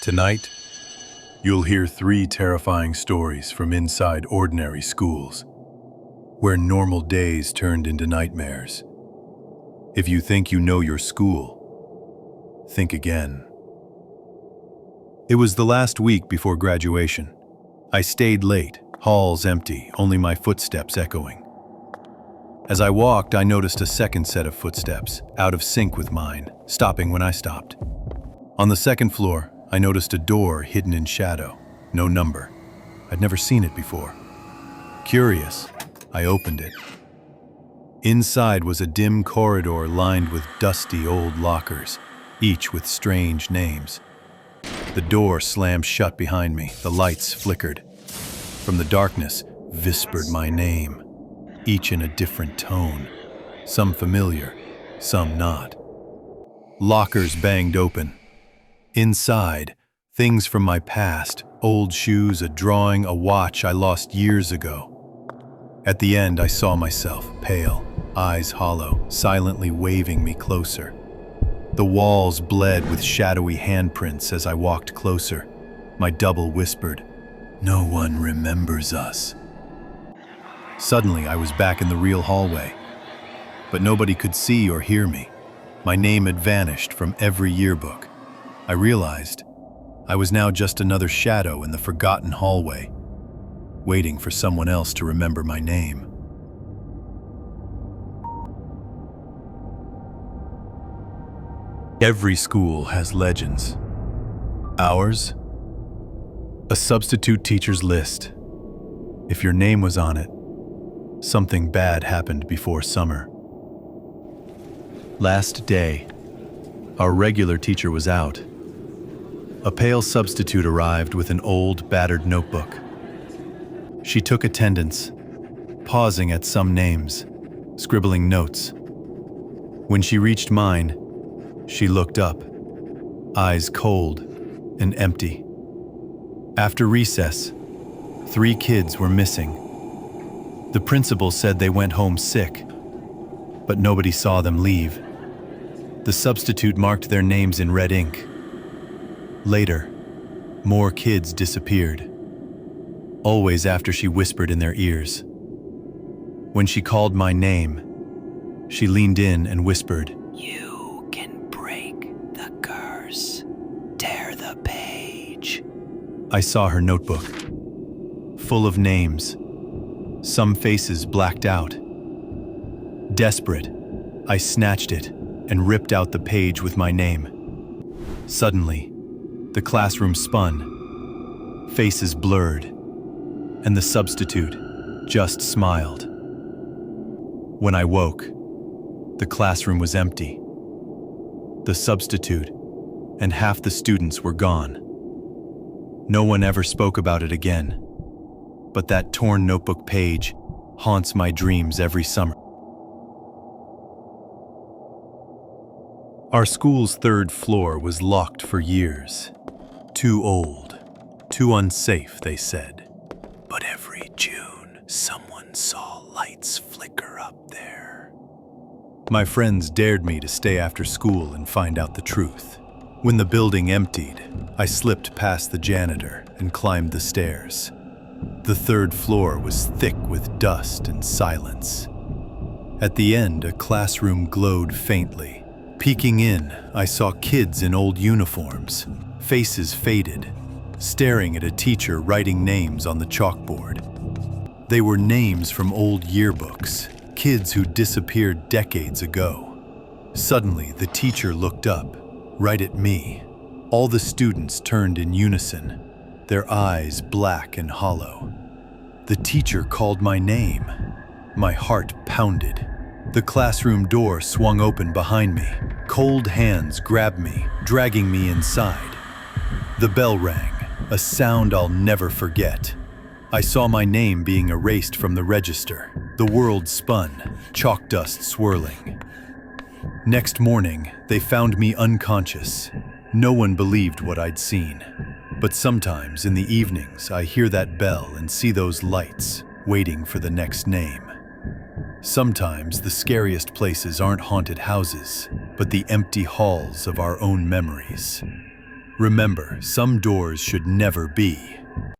Tonight, you'll hear 3 terrifying stories from inside ordinary schools, where normal days turned into nightmares. If you think you know your school, think again. It was the last week before graduation. I stayed late, halls empty, only my footsteps echoing. As I walked, I noticed a second set of footsteps, out of sync with mine, stopping when I stopped. On the second floor, I noticed a door hidden in shadow, no number. I'd never seen it before. Curious, I opened it. Inside was a dim corridor lined with dusty old lockers, each with strange names. The door slammed shut behind me, the lights flickered. From the darkness, whispered my name, each in a different tone, some familiar, some not. Lockers banged open. Inside, things from my past, old shoes, a drawing, a watch I lost years ago. At the end, I saw myself, pale, eyes hollow, silently waving me closer. The walls bled with shadowy handprints as I walked closer. My double whispered, "No one remembers us." Suddenly, I was back in the real hallway. But nobody could see or hear me. My name had vanished from every yearbook. I realized I was now just another shadow in the forgotten hallway, waiting for someone else to remember my name. Every school has legends. Ours? A substitute teacher's list. If your name was on it, something bad happened before summer. Last day, our regular teacher was out. A pale substitute arrived with an old, battered notebook. She took attendance, pausing at some names, scribbling notes. When she reached mine, she looked up, eyes cold and empty. After recess, 3 kids were missing. The principal said they went home sick, but nobody saw them leave. The substitute marked their names in red ink. Later, more kids disappeared, always after she whispered in their ears. When she called my name, she leaned in and whispered, "You can break the curse. Tear the page." I saw her notebook, full of names, some faces blacked out. Desperate, I snatched it and ripped out the page with my name. Suddenly, the classroom spun, faces blurred, and the substitute just smiled. When I woke, the classroom was empty. The substitute and half the students were gone. No one ever spoke about it again, but that torn notebook page haunts my dreams every summer. Our school's 3rd floor was locked for years. Too old, too unsafe, they said. But every June, someone saw lights flicker up there. My friends dared me to stay after school and find out the truth. When the building emptied, I slipped past the janitor and climbed the stairs. The 3rd floor was thick with dust and silence. At the end, a classroom glowed faintly. Peeking in, I saw kids in old uniforms, faces faded, staring at a teacher writing names on the chalkboard. They were names from old yearbooks, kids who disappeared decades ago. Suddenly, the teacher looked up, right at me. All the students turned in unison, their eyes black and hollow. The teacher called my name. My heart pounded. The classroom door swung open behind me. Cold hands grabbed me, dragging me inside. The bell rang, a sound I'll never forget. I saw my name being erased from the register. The world spun, chalk dust swirling. Next morning, they found me unconscious. No one believed what I'd seen. But sometimes in the evenings, I hear that bell and see those lights, waiting for the next name. Sometimes the scariest places aren't haunted houses, but the empty halls of our own memories. Remember, some doors should never be.